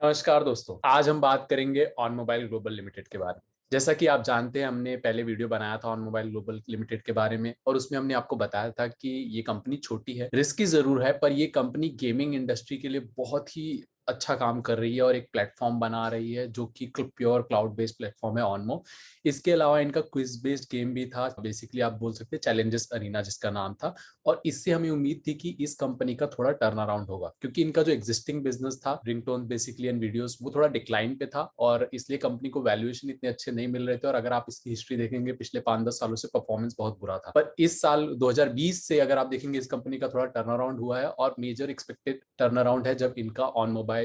नमस्कार दोस्तों, आज हम बात करेंगे ऑन मोबाइल ग्लोबल लिमिटेड के बारे में। जैसा कि आप जानते हैं, हमने पहले वीडियो बनाया था ऑन मोबाइल ग्लोबल लिमिटेड के बारे में और उसमें हमने आपको बताया था कि ये कंपनी छोटी है, रिस्की जरूर है, पर ये कंपनी गेमिंग इंडस्ट्री के लिए बहुत ही अच्छा काम कर रही है और एक प्लेटफॉर्म बना रही है जो कि प्योर क्लाउड बेस्ड प्लेटफॉर्म है ऑनमो। इसके अलावा इनका क्विज बेस्ड गेम भी था, बेसिकली आप बोल सकते हैं चैलेंजेस अरीना जिसका नाम था। और इससे हमें उम्मीद थी कि इस कंपनी का थोड़ा टर्न अराउंड होगा, क्योंकि इनका जो एग्जिस्टिंग बिजनेस था रिंगटोन बेसिकली एंड वीडियोस, वो थोड़ा डिक्लाइन पे था और इसलिए कंपनी को वैल्यूएशन इतने अच्छे नहीं मिल रहे थे। और अगर आप इसकी हिस्ट्री देखेंगे पिछले 5-10 सालों से परफॉर्मेंस बहुत बुरा था, पर इस साल 2020 से अगर आप देखेंगे इस कंपनी का थोड़ा टर्न अराउंड हुआ है और मेजर एक्सपेक्टेड टर्न अराउंड है जब इनका ऑन मोबाइल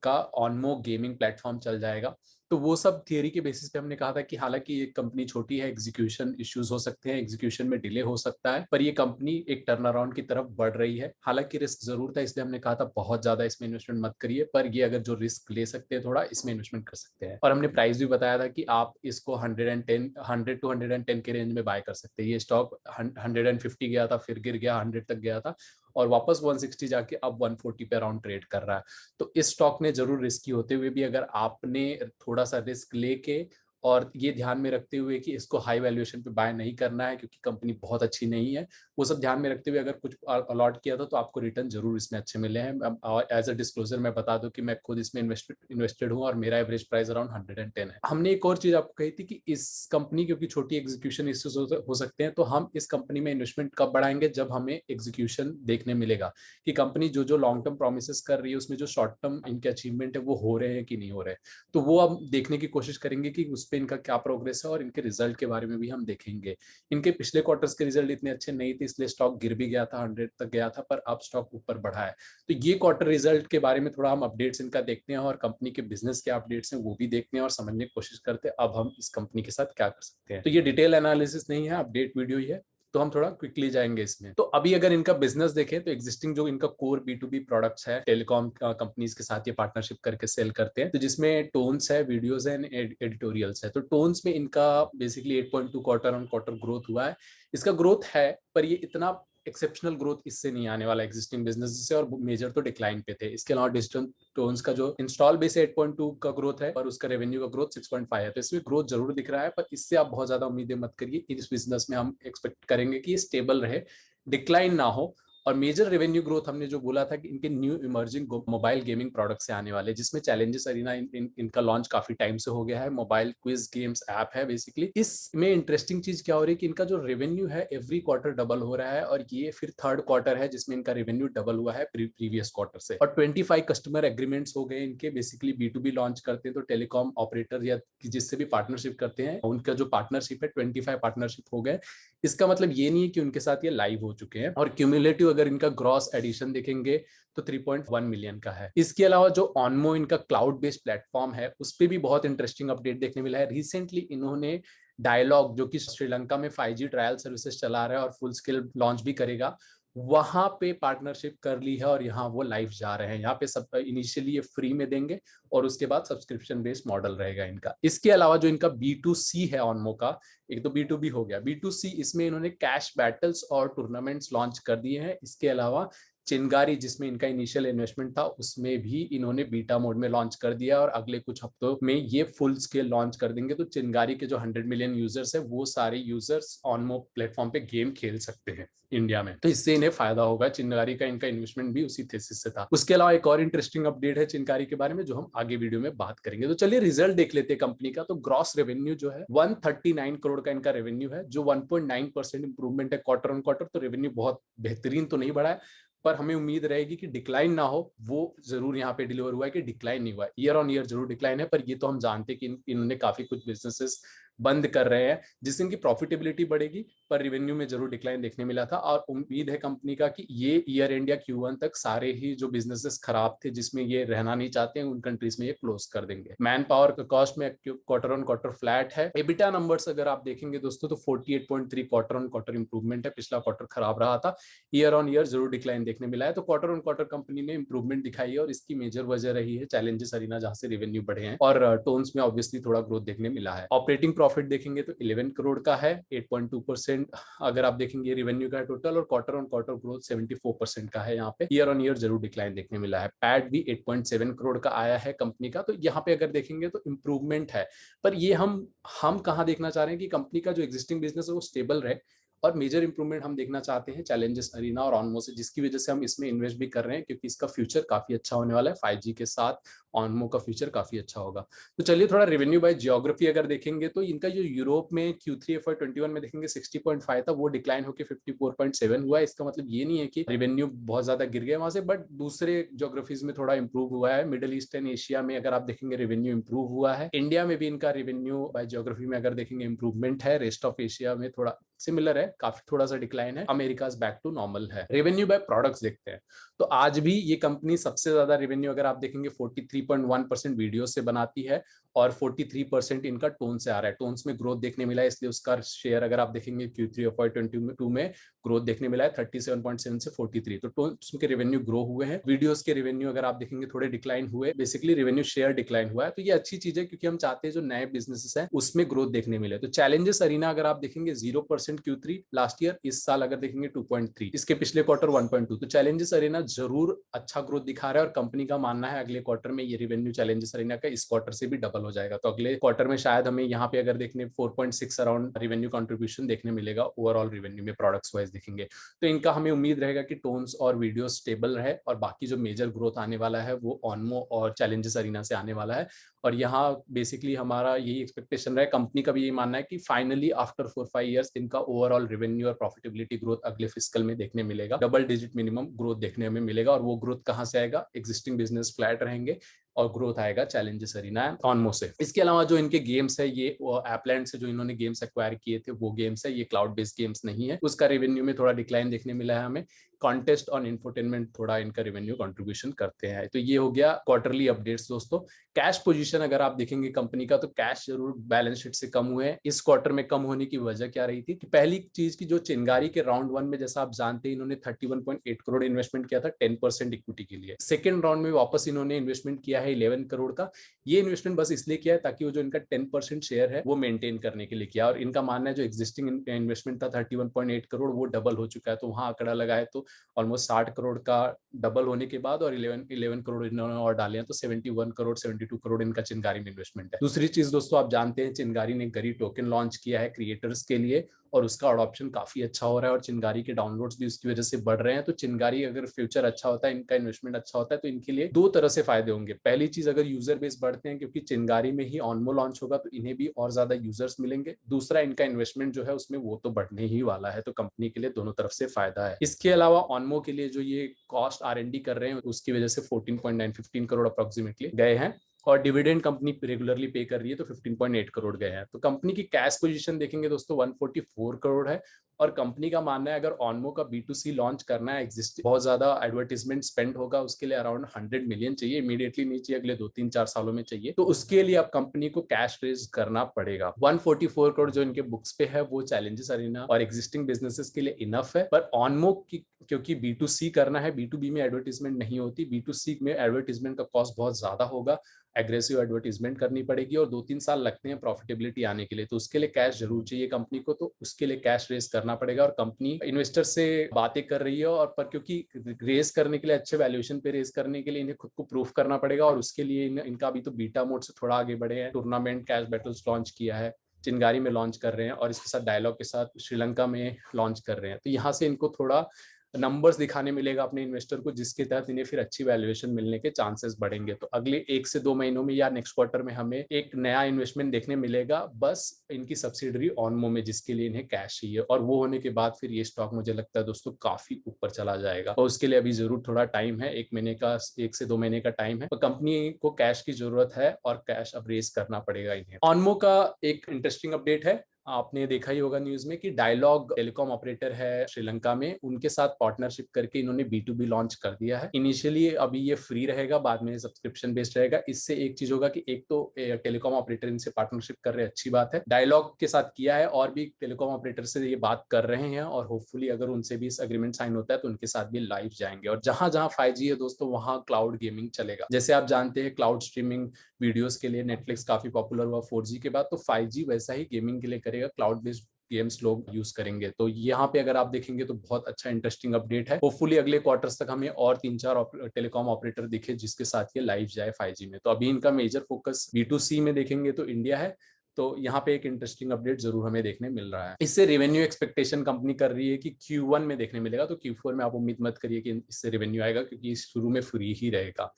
का ऑनमो गेमिंग प्लेटफॉर्म चल जाएगा। तो वो सब थियरी के बेसिस पे हमने कहा था कि हालांकि ये कंपनी छोटी है, एग्जीक्यूशन इश्यूज हो सकते हैं, एग्जीक्यूशन में डिले हो सकता है, पर ये कंपनी एक टर्न अराउंड की तरफ बढ़ रही है। हालांकि रिस्क जरूर था, इसलिए हमने कहा था बहुत ज्यादा इसमें इन्वेस्टमेंट मत करिए, पर ये अगर जो रिस्क ले सकते हैं थोड़ा, इसमें इन्वेस्टमेंट कर सकते हैं। और हमने प्राइस भी बताया था कि आप इसको 100 टू 110 के रेंज में बाय कर सकते हैं। ये स्टॉक 150 गया था, फिर गिर गया, 100 तक गया था और वापस 160 जाके अब 140 पे अराउंड ट्रेड कर रहा है। तो इस स्टॉक ने जरूर रिस्की होते हुए भी, अगर आपने थोड़ा सा रिस्क लेके और ये ध्यान में रखते हुए कि इसको हाई वैल्यूएशन पे बाय नहीं करना है क्योंकि कंपनी बहुत अच्छी नहीं है, वो सब ध्यान में रखते हुए अगर कुछ अलॉट किया था तो आपको रिटर्न जरूर इसमें अच्छे मिले हैं। और एज अ डिस्क्लोजर मैं बता दूं कि मैं खुद इसमें इन्वेस्टेड हूं और मेरा एवरेज प्राइस अराउंड 110 है। हमने एक और चीज आपको कही थी कि इस कंपनी, क्योंकि छोटी एग्जीक्यूशन इश्यूज हो सकते हैं, तो हम इस कंपनी में इन्वेस्टमेंट कब बढ़ाएंगे, जब हमें एग्जीक्यूशन देखने मिलेगा कि कंपनी जो जो लॉन्ग टर्म प्रोमिस कर रही है उसमें जो शॉर्ट टर्म इनके अचीवमेंट है वो हो रहे हैं कि नहीं हो रहे। तो वो अब देखने की कोशिश करेंगे कि उस पर इनका क्या प्रोग्रेस है और इनके रिजल्ट के बारे में भी हम देखेंगे। इनके पिछले क्वार्टर्स के रिजल्ट इतने अच्छे नहीं थे, इसलिए स्टॉक गिर भी गया था, 100 तक गया था, पर अब स्टॉक ऊपर बढ़ा है। तो ये क्वार्टर रिजल्ट के बारे में थोड़ा हम अपडेट्स इनका देखते हैं और कंपनी के बिजनेस के अपडेट्स हैं वो भी देखते हैं और समझने की कोशिश करते हैं अब हम इस कंपनी के साथ क्या कर सकते हैं। तो ये डिटेल एनालिसिस नहीं है, अपडेट वीडियो ही है, तो हम थोड़ा क्विकली जाएंगे इसमें। तो अभी अगर इनका बिजनेस देखें तो एग्जिस्टिंग जो इनका कोर B2B प्रोडक्ट्स है, टेलीकॉम कंपनीज के साथ ये पार्टनरशिप करके सेल करते हैं, तो जिसमें टोन्स है, वीडियोस है, एडिटोरियल्स है। तो टोन्स में इनका basically 8.2 quarter on quarter growth हुआ है। इसका ग्रोथ है, पर ये इतना एक्सेप्शनल ग्रोथ इससे नहीं आने वाला एग्जिस्टिंग बिजनेस से, और मेजर तो डिक्लाइन पे थे। इसके अलावा डिजिटल टोन्स का जो इंस्टॉल बेस 8.2 का ग्रोथ है और उसका रेवेन्यू का ग्रोथ 6.5 है, तो इसमें ग्रोथ जरूर दिख रहा है, पर इससे आप बहुत ज्यादा उम्मीदें मत करिए। इस बिजनेस में हम एक्सपेक्ट करेंगे कि ये स्टेबल रहे, डिक्लाइन ना हो। और मेजर रेवेन्यू ग्रोथ हमने जो बोला था कि इनके new emerging mobile gaming product से आने वाले, जिसमें चैलेंजेस अरीना इनका लॉन्च काफी टाइम से हो गया है, मोबाइल क्विज गेम्स ऐप है बेसिकली। इसमें इंटरेस्टिंग चीज क्या हो रही है कि इनका जो रेवेन्यू है एवरी क्वार्टर डबल हो रहा है और ये फिर थर्ड क्वार्टर है जिसमें इनका रेवेन्यू डबल हुआ है प्रीवियस क्वार्टर से। और 25 कस्टमर एग्रीमेंट्स हो गए इनके। बेसिकली B2B लॉन्च करते हैं तो टेलीकॉम ऑपरेटर या जिससे भी पार्टनरशिप करते हैं, उनका जो पार्टनरशिप है 25 पार्टनरशिप हो गए। इसका मतलब ये नहीं है कि उनके साथ ये लाइव हो चुके हैं। और क्यूमुलेटिव अगर इनका ग्रॉस एडिशन देखेंगे तो 3.1 मिलियन का है। इसके अलावा जो ऑनमो इनका क्लाउड बेस्ड प्लेटफॉर्म है उस पर भी बहुत इंटरेस्टिंग अपडेट देखने मिला है। रिसेंटली इन्होंने डायलॉग, जो कि श्रीलंका में 5G ट्रायल सर्विसेज चला रहा है और फुल स्केल लॉन्च भी करेगा, वहां पे पार्टनरशिप कर ली है और यहाँ वो लाइव जा रहे हैं। यहाँ पे सब इनिशियली ये फ्री में देंगे और उसके बाद सब्सक्रिप्शन बेस्ड मॉडल रहेगा इनका। इसके अलावा जो इनका B2C है ऑनमो का, एक तो B2B हो गया, B2C इसमें इन्होंने कैश बैटल्स और टूर्नामेंट्स लॉन्च कर दिए हैं। इसके अलावा चिंगारी, जिसमें इनका इनिशियल इन्वेस्टमेंट था, उसमें भी इन्होंने बीटा मोड में लॉन्च कर दिया और अगले कुछ हफ्तों में ये फुल स्केल लॉन्च कर देंगे। तो चिंगारी के जो 100 मिलियन यूजर्स है वो सारे यूजर्स ऑनमो प्लेटफॉर्म पे गेम खेल सकते हैं इंडिया में, तो इससे इन्हें फायदा होगा। चिंगारी का इनका इन्वेस्टमेंट भी उसी थेसिस से था। उसके अलावा एक और इंटरेस्टिंग अपडेट है चिंगारी के बारे में जो हम आगे वीडियो में बात करेंगे। तो चलिए रिजल्ट देख लेते हैं कंपनी का। तो ग्रॉस रेवेन्यू जो है 139 करोड़ का इनका रेवेन्यू है, जो 1.9% इंप्रूवमेंट है क्वार्टर ऑन क्वार्टर। तो रेवेन्यू बहुत बेहतरीन तो नहीं बढ़ा है, पर हमें उम्मीद रहेगी कि डिक्लाइन ना हो। वो जरूर यहाँ पे डिलीवर हुआ है कि डिक्लाइन नहीं हुआ है, ईयर ऑन ईयर जरूर डिक्लाइन है, पर ये तो हम जानते हैं कि इन्होंने काफी कुछ बिजनेसेस बंद कर रहे हैं जिससे इनकी प्रॉफिटेबिलिटी बढ़ेगी, पर रेवेन्यू में जरूर डिक्लाइन देखने मिला था। और उम्मीद है कंपनी का कि ये ईयर इंडिया Q1 तक सारे ही जो बिजनेसेस खराब थे जिसमें ये रहना नहीं चाहते हैं उन कंट्रीज में ये क्लोज कर देंगे। मैन पावर का कॉस्ट में क्वार्टर ऑन क्वार्टर फ्लैट है। एबिटा नंबर्स अगर आप देखेंगे दोस्तों तो 48.3 क्वार्टर ऑन क्वार्टर इंप्रूवमेंट है, पिछला क्वार्टर खराब रहा था, ईयर ऑन ईयर जरूर डिक्लाइन देखने मिला है। तो क्वार्टर ऑन क्वार्टर कंपनी ने इंप्रूवमेंट दिखाई है और इसकी मेजर वजह रही है चैलेंजेस अरीना, जहां से रेवेन्यू बढ़े हैं और टोन्स में ऑब्वियसली थोड़ा ग्रोथ देखने मिला है। ऑपरेटिंग प्रॉफिट देखेंगे तो 11 करोड़ का है, 8.2% अगर आप देखेंगे रेवेन्यू का टोटल, और क्वार्टर ऑन क्वार्टर ग्रोथ 74% का है। यहाँ पे ईयर ऑन ईयर जरूर डिक्लाइन देखने मिला है। पैट भी 8.7 करोड़ का आया है कंपनी का, तो यहाँ पे अगर देखेंगे तो इंप्रूवमेंट है। पर ये हम कहाँ देखना चाह रहे हैं कि कंपनी का जो एग्जिस्टिंग बिजनेस है वो स्टेबल रहे, और मेजर इंप्रूवमेंट हम देखना चाहते हैं चैलेंजेस अरीना और ऑनमो से, जिसकी वजह से हम इसमें इन्वेस्ट भी कर रहे हैं, क्योंकि इसका फ्यूचर काफी अच्छा होने वाला है। 5G के साथ ऑनमो का फ्यूचर काफी अच्छा होगा। तो चलिए थोड़ा रेवेन्यू बाय जियोग्राफी अगर देखेंगे तो इनका जो यूरोप में Q3 FY21 में देखेंगे 60.5 था, वो डिक्लाइन होकर 54.7 हुआ है। इसका मतलब ये नहीं है कि रेवेन्यू बहुत ज्यादा गिर गया वहां से, बट दूसरे जियोग्राफीज में थोड़ा इंप्रूव हुआ है। मिडिल ईस्ट एंड एशिया में अगर आप देखेंगे रेवेन्यू इंप्रूव हुआ है। इंडिया में भी इनका रेवेन्यू बाय जियोग्राफी में अगर देखेंगे इंप्रूवमेंट है। रेस्ट ऑफ एशिया में थोड़ा सिमिलर है, काफी थोड़ा सा डिक्लाइन है। अमेरिका बैक टू नॉर्मल है। रेवेन्यू बाय प्रोडक्ट्स देखते हैं तो आज भी ये कंपनी सबसे ज्यादा रेवेन्यू अगर आप देखेंगे 43.1% वीडियो से बनाती है, और 43% इनका टोन से आ रहा है। टोन्स में ग्रोथ देखने मिला है, इसलिए उसका शेयर अगर आप देखेंगे Q3 FY22 में ग्रोथ देखने मिला है 37.7 से 43। तो टोन्स के रेवेन्यू ग्रो हुए हैं। वीडियोस के रेवेन्यू अगर आप देखेंगे थोड़े डिक्लाइन हुए, बेसिकली रेवेन्यू शेयर डिक्लाइन हुआ है। तो ये अच्छी चीज है, क्योंकि हम चाहते हैं जो नए बिजनेसेस हैं उसमें ग्रोथ देखने मिले। तो चैलेंजेस अरीना अगर आप देखेंगे 0% Q3 लास्ट ईयर, इस साल अगर देखेंगे 2.3, इसके पिछले क्वार्टर 1.2। तो चैलेंजेस अरीना जरूर अच्छा ग्रोथ दिखा रहा है, और कंपनी का मानना है अगले क्वार्टर में ये रेवेन्यू चैलेंजेस अरीना का इस क्वार्टर से भी डबल हो जाएगा। तो अगले क्वार्टर में शायद हमें यहाँ पे अगर देखने 4.6 अराउंड रेवेन्यू कंट्रीब्यूशन देखने मिलेगा ओवरऑल रेवेन्यू में प्रोडक्ट्स वाइज देखेंगे। तो इनका हमें उम्मीद रहेगा कि टोन्स और वीडियो स्टेबल रहे, और बाकी जो मेजर ग्रोथ आने वाला है वो ऑनमो और चैलेंजेस अरीना से आने वाला है। और यहाँ बेसिकली हमारा यही एक्सपेक्टेशन रहा है, कंपनी का भी यही मानना है कि फाइनली आफ्टर 4-5 ईयर्स इनका ओवरऑल रेवेन्यू और प्रॉफिटेबिलिटी ग्रोथ अगले फिस्कल में देखने मिलेगा। डबल डिजिट मिनिमम ग्रोथ देखने में मिलेगा, और वो ग्रोथ कहाँ से आएगा? एग्जिस्टिंग बिजनेस फ्लैट रहेंगे और ग्रोथ आएगा चैलेंजेस अरीना ऑनमो से। इसके अलावा जो इनके गेम्स है, ये एपलैंड से जो इन्होंने गेम्स एक्वायर किए थे वो गेम्स है, ये क्लाउड बेस्ड गेम्स नहीं है। उसका रेवेन्यू में थोड़ा डिक्लाइन देखने मिला है हमें। कॉन्टेस्ट और इंफोटेनमेंट थोड़ा इनका रेवेन्यू कंट्रीब्यूशन करते हैं। तो ये हो गया क्वार्टरली अपडेट्स दोस्तों। कैश पोजीशन अगर आप देखेंगे कंपनी का, तो कैश जरूर बैलेंस शीट से कम हुए हैं। इस क्वार्टर में कम होने की वजह क्या रही थी कि पहली चीज की जो चिंगारी के राउंड 1 में जैसा आप जानते हैं इन्होंने 31.8 करोड़ इन्वेस्टमेंट किया था 10% इक्विटी के लिए। सेकंड राउंड में वापस इन्होंने इन्वेस्टमेंट किया है 11 करोड़ का। ये इन्वेस्टमेंट बस इसलिए किया है ताकि वो जो इनका 10% शेयर है वो मेंटेन करने के लिए किया, और इनका मानना है जो एग्जिस्टिंग इन्वेस्टमेंट था 31.8 करोड़ वो डबल हो चुका है। तो वहां आंकड़ा लगाए तो ऑलमोस्ट 60 करोड़ का डबल होने के बाद, और 11 करोड़ इन्होंने और डाले हैं, तो 71 करोड़ 72 करोड़ इनका चिंगारी में इन्वेस्टमेंट है। दूसरी चीज दोस्तों, आप जानते हैं चिंगारी ने गरी टोकन लॉन्च किया है क्रिएटर्स के लिए, और उसका अडॉप्शन काफी अच्छा हो रहा है, और चिंगारी के डाउनलोड्स भी उसकी वजह से बढ़ रहे हैं। तो चिंगारी अगर फ्यूचर अच्छा होता है, इनका इन्वेस्टमेंट अच्छा होता है, तो इनके लिए दो तरह से फायदे होंगे। पहली चीज, अगर यूजर बेस बढ़ते हैं, क्योंकि चिंगारी में ही ऑनमो लॉन्च होगा तो इन्हें भी और ज्यादा यूजर्स मिलेंगे। दूसरा, इनका इन्वेस्टमेंट जो है उसमें वो तो बढ़ने ही वाला है, तो कंपनी के लिए दोनों तरफ से फायदा है। इसके अलावा ऑनमो के लिए जो ये कॉस्ट R&D कर रहे हैं उसकी वजह से 14.9 15 करोड़ अप्रोक्सीमेटली गए हैं, और डिविडेंड कंपनी रेगुलरली पे कर रही है तो 15.8 करोड़ गए हैं। तो कंपनी की कैश पोजीशन देखेंगे दोस्तों 144 करोड़ है, और कंपनी का मानना है अगर ऑनमो का B2C लॉन्च करना है, एग्जिस्ट बहुत ज्यादा एडवर्टीजमेंट स्पेंड होगा, उसके लिए अराउंड 100 मिलियन चाहिए, इमीडिएटली नहीं चाहिए, अगले 2-3-4 सालों में चाहिए। तो उसके लिए अब कंपनी को कैश रेज करना पड़ेगा। 144 करोड़ जो इनके बुक्स पे है वो चैलेंजेस अरीना और एग्जिस्टिंग बिजनेसेस के लिए इनफ है, पर ऑनमो की क्योंकि B2C करना है, B2B में एडवर्टीजमेंट नहीं होती, B2C में एडवर्टीजमेंट का कॉस्ट बहुत ज्यादा होगा, एग्रेसिव एडवर्टीजमेंट करनी पड़ेगी, और 2-3 साल लगते हैं प्रॉफिटेबिलिटी आने के लिए। तो उसके लिए कैश जरूर चाहिए कंपनी को, तो उसके लिए कैश रेज करना पड़ेगा, और कंपनी इन्वेस्टर से बातें कर रही है। और पर क्योंकि रेज करने के लिए, अच्छे वैल्यूएशन पे रेज करने के लिए इन्हें खुद को प्रूफ करना पड़ेगा, और उसके लिए इनका अभी तो बीटा मोड से थोड़ा आगे बढ़े हैं। टूर्नामेंट कैश बैटल्स लॉन्च किया है, चिंगारी में लॉन्च कर रहे हैं, और इसके साथ डायलॉग के साथ श्रीलंका में लॉन्च कर रहे हैं। तो यहाँ से इनको थोड़ा नंबर्स दिखाने मिलेगा अपने इन्वेस्टर को, जिसके तहत इन्हें फिर अच्छी वैल्यूएशन मिलने के चांसेस बढ़ेंगे। तो अगले 1 से 2 महीनों में या नेक्स्ट क्वार्टर में हमें एक नया इन्वेस्टमेंट देखने मिलेगा, बस इनकी सब्सिडरी ऑनमो में, जिसके लिए इन्हें कैश चाहिए, और वो होने के बाद फिर ये स्टॉक मुझे लगता है दोस्तों काफी ऊपर चला जाएगा। और उसके लिए अभी जरूर थोड़ा टाइम है, 1 से 2 महीने का टाइम है, तो कंपनी को कैश की जरूरत है, और कैश अब रेज करना पड़ेगा इन्हें। ऑनमो का एक इंटरेस्टिंग अपडेट है, आपने देखा ही होगा न्यूज में कि डायलॉग टेलीकॉम ऑपरेटर है श्रीलंका में, उनके साथ पार्टनरशिप करके इन्होंने B2B लॉन्च कर दिया है। इनिशियली अभी ये फ्री रहेगा, बाद में सब्सक्रिप्शन बेस्ड रहेगा। इससे एक चीज होगा कि एक तो टेलीकॉम ऑपरेटर इनसे पार्टनरशिप कर रहे हैं, अच्छी बात है, डायलॉग के साथ किया है, और भी टेलीकॉम ऑपरेटर से ये बात कर रहे हैं, और होपफुली अगर उनसे भी इस एग्रीमेंट साइन होता है तो उनके साथ भी लाइव जाएंगे। और जहां जहां 5G है दोस्तों, वहां क्लाउड गेमिंग चलेगा। जैसे आप जानते हैं क्लाउड स्ट्रीमिंग वीडियोस के लिए नेटफ्लिक्स काफी पॉपुलर हुआ 4G के बाद, तो 5G वैसा ही गेमिंग के लिए करेगा, क्लाउड बेस्ड गेम्स लोग यूज करेंगे। तो यहाँ पे अगर आप देखेंगे तो बहुत अच्छा इंटरेस्टिंग अपडेट है। होपफुली अगले क्वार्टर्स तक हमें और 3-4 टेलीकॉम ऑपरेटर दिखे जिसके साथ ये लाइव जाए 5G में। तो अभी इनका मेजर फोकस B2C में देखेंगे तो इंडिया है। तो यहाँ पे एक इंटरेस्टिंग अपडेट जरूर हमें देखने मिल रहा है। इससे रेवेन्यू एक्सपेक्टेशन कंपनी कर रही है कि Q1 में देखने मिलेगा, तो Q4 में आप उम्मीद मत करिए कि इससे रेवेन्यू आएगा, क्योंकि शुरू में फ्री ही रहेगा।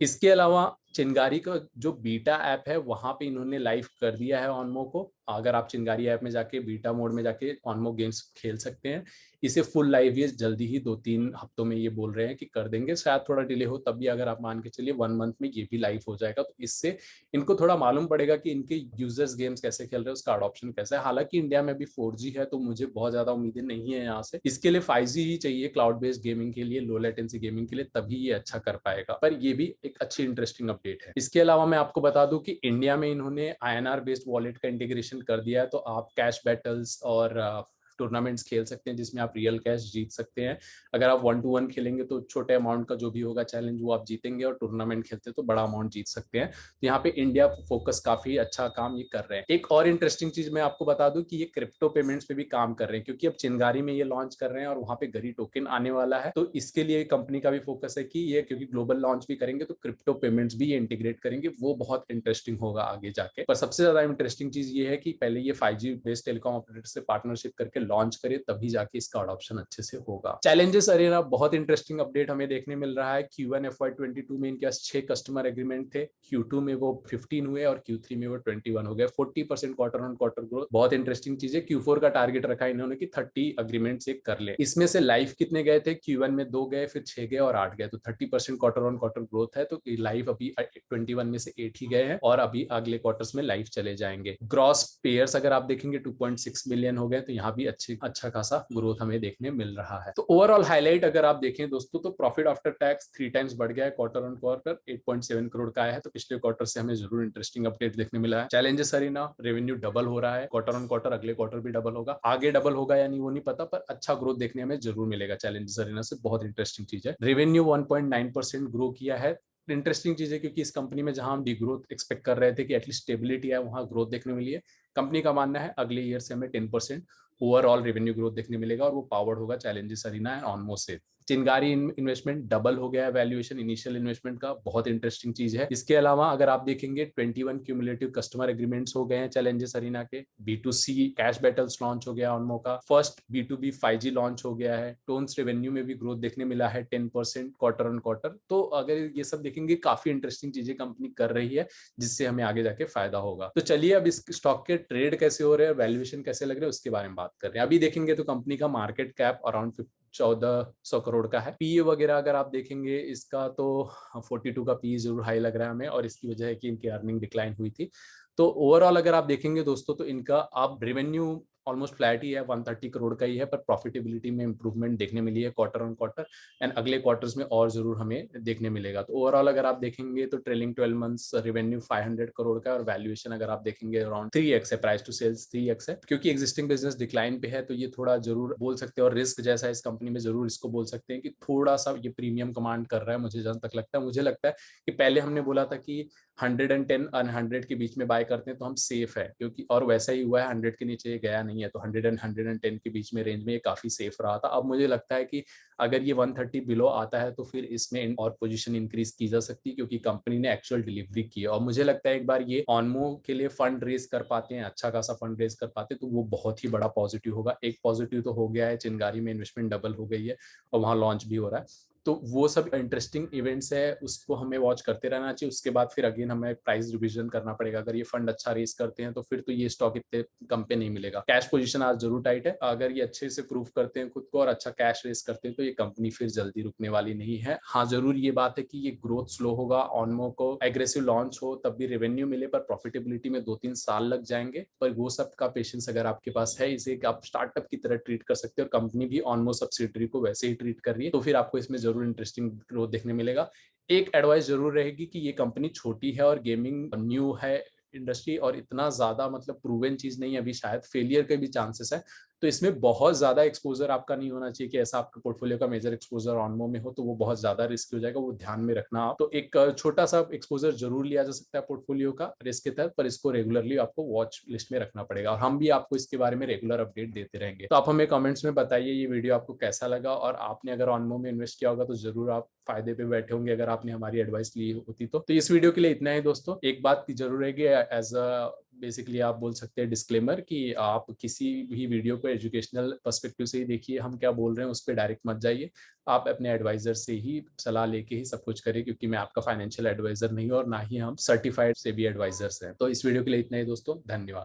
इसके अलावा चिंगारी का जो बीटा ऐप है वहां पे इन्होंने लाइव कर दिया है ऑनमो को। अगर आप चिंगारी ऐप में जाके बीटा मोड में जाके ऑनमो गेम्स खेल सकते हैं। इसे फुल लाइव ये जल्दी ही 2-3 हफ्तों में ये बोल रहे हैं कि कर देंगे, शायद थोड़ा डिले हो तब भी, अगर आप मान के चलिए 1 मंथ में ये भी लाइव हो जाएगा। तो इससे इनको थोड़ा मालूम पड़ेगा कि इनके यूजर्स गेम्स कैसे खेल रहे हैं, उसका अडॉप्शन कैसा है। हालांकि इंडिया में भी 4G है, तो मुझे बहुत ज्यादा उम्मीदें नहीं है यहाँ से। इसके लिए 5G ही चाहिए क्लाउड बेस्ड गेमिंग के लिए, लो लेटेंसी गेमिंग के लिए, तभी ये अच्छा कर पाएगा। पर ये भी एक अच्छी इंटरेस्टिंग अपडेट है। इसके अलावा मैं आपको बता दूं कि इंडिया में इन्होंने INR बेस्ड वॉलेट का इंटीग्रेशन कर दिया है, तो आप कैश बैटल्स और टूर्नामेंट्स खेल सकते हैं जिसमें आप रियल कैश जीत सकते हैं। अगर आप 1-to-1 खेलेंगे तो छोटे अमाउंट का जो भी होगा चैलेंज वो आप जीतेंगे, और टूर्नामेंट खेलते हैं तो बड़ा अमाउंट जीत सकते हैं। तो यहाँ पे इंडिया फोकस काफी अच्छा काम ये कर रहे हैं। एक और इंटरेस्टिंग चीज मैं आपको बता दूं कि ये क्रिप्टो पेमेंट्स पे भी काम कर रहे हैं, क्योंकि अब चिंगारी में ये लॉन्च कर रहे हैं और वहां पे गरी टोकन आने वाला है। तो इसके लिए कंपनी का भी फोकस है कि ये, क्योंकि ग्लोबल लॉन्च भी करेंगे तो क्रिप्टो पेमेंट्स भी ये इंटीग्रेट करेंगे, वो बहुत इंटरेस्टिंग होगा आगे जाके। पर सबसे ज्यादा इंटरेस्टिंग चीज ये है कि पहले ये 5G बेस्ड टेलीकॉम ऑपरेटर से पार्टनरशिप करके लॉन्च करे, तभी जाके इसका अडॉप्शन अच्छे से होगा। चैलेंजेस अरेना बहुत इंटरेस्टिंग अपडेट हमें देखने मिल रहा है। Q1 FY22 में इनके पास 6 कस्टमर एग्रीमेंट थे, Q2 में वो 15 हुए और Q3 में वो 21 हो गए, 40% क्वार्टर ऑन क्वार्टर ग्रोथ, बहुत इंटरेस्टिंग चीज है। Q4 का टारगेट रखा इन्होंने कि 30 अग्रीमेंट से कर ले। इसमें से लाइव कितने गए थे? Q1 में 2 गए, फिर 6 गए और 8 गए, तो 30% क्वार्टर ऑन क्वार्टर ग्रोथ है। तो लाइव अभी 21 में से 8 ही गए हैं, और अभी अगले क्वार्टर्स में लाइव चले जाएंगे। ग्रॉस पेयर्स अगर आप देखेंगे 2.6 मिलियन हो गए, तो यहाँ भी अच्छा खासा ग्रोथ हमें देखने मिल रहा है। तो ओवरऑल हाईलाइट अगर आप देखें दोस्तों, तो प्रॉफिट आफ्टर टैक्स 3 टाइम्स बढ़ गया है, क्वार्टर ऑन क्वार्टर 8.7 करोड़ का आया है। तो पिछले क्वार्टर से हमें जरूर इंटरेस्टिंग अपडेट देखने मिला है। चैलेंजेस अरीना रेवेन्यू डबल हो रहा है क्वार्टर ऑन क्वार्टर, अगले क्वार्टर भी डबल होगा, आगे डबल होगा या नहीं वो नहीं पता, पर अच्छा ग्रोथ देखने हमें जरूर मिलेगा चैलेंजेस अरीना से, बहुत इंटरेस्टिंग चीज है। रेवेन्यू 1.9% ग्रो किया है, इंटरेस्टिंग चीज है, क्योंकि इस कंपनी में जहां हम डी ग्रोथ एक्सपेक्ट कर रहे थे कि एटलीस्ट स्टेबिलिटी है, वहां ग्रोथ देखने मिली है। कंपनी का मानना है अगले ईयर से हमें 10% ओवरऑल रेवेन्यू ग्रोथ देखने मिलेगा, और वो पावर्ड होगा चैलेंजेस अरीना एंड ऑनमो से। चिंगारी इन्वेस्टमेंट डबल हो गया है वैल्यूएशन इनिशियल इन्वेस्टमेंट का, बहुत इंटरेस्टिंग चीज है। इसके अलावा अगर आप देखेंगे 21 क्यूमुलेटिव कस्टमर एग्रीमेंट्स हो गए हैं चैलेंजेस अरीना के। B2C कैश बैटल्स लॉन्च हो गया ऑनमो का, फर्स्ट B2B 5G लॉन्च हो गया है, टोन्स रेवेन्यू में भी ग्रोथ देखने मिला है 10% क्वार्टर ऑन क्वार्टर। तो अगर ये सब देखेंगे काफी इंटरेस्टिंग चीजें कंपनी कर रही है, जिससे हमें आगे जाके फायदा होगा। तो चलिए अब इस स्टॉक के ट्रेड कैसे हो रहे हैं, वैल्यूएशन कैसे लग रहे हैं, उसके बारे में बात कर रहे हैं। अभी देखेंगे तो कंपनी का मार्केट कैप अराउंड 1400 करोड़ का है। पीए वगैरह अगर आप देखेंगे इसका, तो 42 का पी जरूर हाई लग रहा है हमें, और इसकी वजह है कि इनकी अर्निंग डिक्लाइन हुई थी। तो ओवरऑल अगर आप देखेंगे दोस्तों, तो इनका अब रेवेन्यू ऑलमोस्ट फ्लैट ही है, 130 करोड़ का ही है, पर प्रॉफिटेबिलिटी में इंप्रूवमेंट देखने मिली है क्वार्टर ऑन क्वार्टर, एंड अगले क्वार्टर्स में और जरूर हमें देखने मिलेगा। तो ओवरऑल अगर आप देखेंगे तो ट्रेलिंग 12 मंथ्स रेवेन्यू 500 करोड़ का है, और वैल्यूएशन अगर आप देखेंगे अराउंड 3x है, प्राइस टू सेल्स 3x है। क्योंकि एग्जिस्टिंग बिजनेस डिक्लाइन पे है, तो ये थोड़ा जरूर बोल सकते हैं, और रिस्क जैसा इस कंपनी में जरूर इसको बोल सकते हैं कि थोड़ा सा ये प्रीमियम कमांड कर रहा है। मुझे जहां तक लगता है, मुझे लगता है कि पहले हमने बोला था कि 110 और 100 के बीच में बाय करते हैं तो हम सेफ है, क्योंकि और वैसा ही हुआ है, 100 के नीचे ये गया नहीं है, तो 100 एंड 110 के बीच में रेंज में ये काफी सेफ रहा था। अब मुझे लगता है कि अगर ये 130 बिलो आता है तो फिर इसमें और पोजीशन इंक्रीज की जा सकती है, क्योंकि कंपनी ने एक्चुअल डिलीवरी की है। और मुझे लगता है एक बार ये ऑनमो के लिए फंड रेज कर पाते हैं, अच्छा खासा फंड रेज कर पाते हैं, तो वो बहुत ही बड़ा पॉजिटिव होगा। एक पॉजिटिव तो हो गया है, चिंगारी में इन्वेस्टमेंट डबल हो गई है और वहां लॉन्च भी हो रहा है। तो वो सब इंटरेस्टिंग इवेंट्स है, उसको हमें वॉच करते रहना चाहिए। उसके बाद फिर अगेन हमें प्राइस रिविजन करना पड़ेगा। अगर ये फंड अच्छा रेस करते हैं तो फिर तो ये स्टॉक इतने कम पे नहीं मिलेगा। कैश पोजीशन आज जरूर टाइट है, अगर ये अच्छे से प्रूव करते हैं खुद को और अच्छा कैश रेस करते हैं तो ये कंपनी फिर जल्दी रुकने वाली नहीं है। हाँ, जरूर ये बात है कि ये ग्रोथ स्लो होगा, ऑनमो को एग्रेसिव लॉन्च हो तब भी रेवेन्यू मिले, पर प्रॉफिटेबिलिटी में 2-3 साल लग जाएंगे। पर वो सब का पेशेंस अगर आपके पास है, इसे आप स्टार्टअप की तरह ट्रीट कर सकते हैं और कंपनी भी ऑनमो सब्सिडरी को वैसे ही ट्रीट कर रही है, तो फिर आपको इसमें जरूर इंटरेस्टिंग ग्रोथ देखने मिलेगा। एक एडवाइस जरूर रहेगी कि ये कंपनी छोटी है और गेमिंग न्यू है इंडस्ट्री, और इतना ज्यादा मतलब प्रूवन चीज नहीं है अभी, शायद फेलियर के भी चांसेस है। तो इसमें बहुत ज्यादा एक्सपोजर आपका नहीं होना चाहिए कि ऐसा आपका पोर्टफोलियो का मेजर एक्सपोजर ऑनमो में हो, तो वो बहुत ज्यादा रिस्क हो जाएगा, वो ध्यान में रखना आप। तो एक छोटा सा एक्सपोजर जरूर लिया जा सकता है पोर्टफोलियो का रिस्क के तहत, पर इसको रेगुलरली आपको वॉच लिस्ट में रखना पड़ेगा और हम भी आपको इसके बारे में रेगुलर अपडेट देते रहेंगे। तो आप हमें कमेंट्स में बताइए ये वीडियो आपको कैसा लगा, और आपने अगर ऑनमो में इन्वेस्ट किया होगा तो जरूर आप फायदे पे बैठे होंगे अगर आपने हमारी एडवाइस ली होती तो इस वीडियो के लिए इतना ही दोस्तों। एक बात की जरूर है कि एज अ बेसिकली आप बोल सकते हैं डिस्क्लेमर कि आप किसी भी वीडियो को एजुकेशनल पर्सपेक्टिव से ही देखिए, हम क्या बोल रहे हैं उस पर डायरेक्ट मत जाइए। आप अपने एडवाइजर से ही सलाह लेके ही सब कुछ करें, क्योंकि मैं आपका फाइनेंशियल एडवाइजर नहीं हूं और ना ही हम सर्टिफाइड से भी एडवाइजर्स हैं। तो इस वीडियो के लिए इतना ही दोस्तों, धन्यवाद।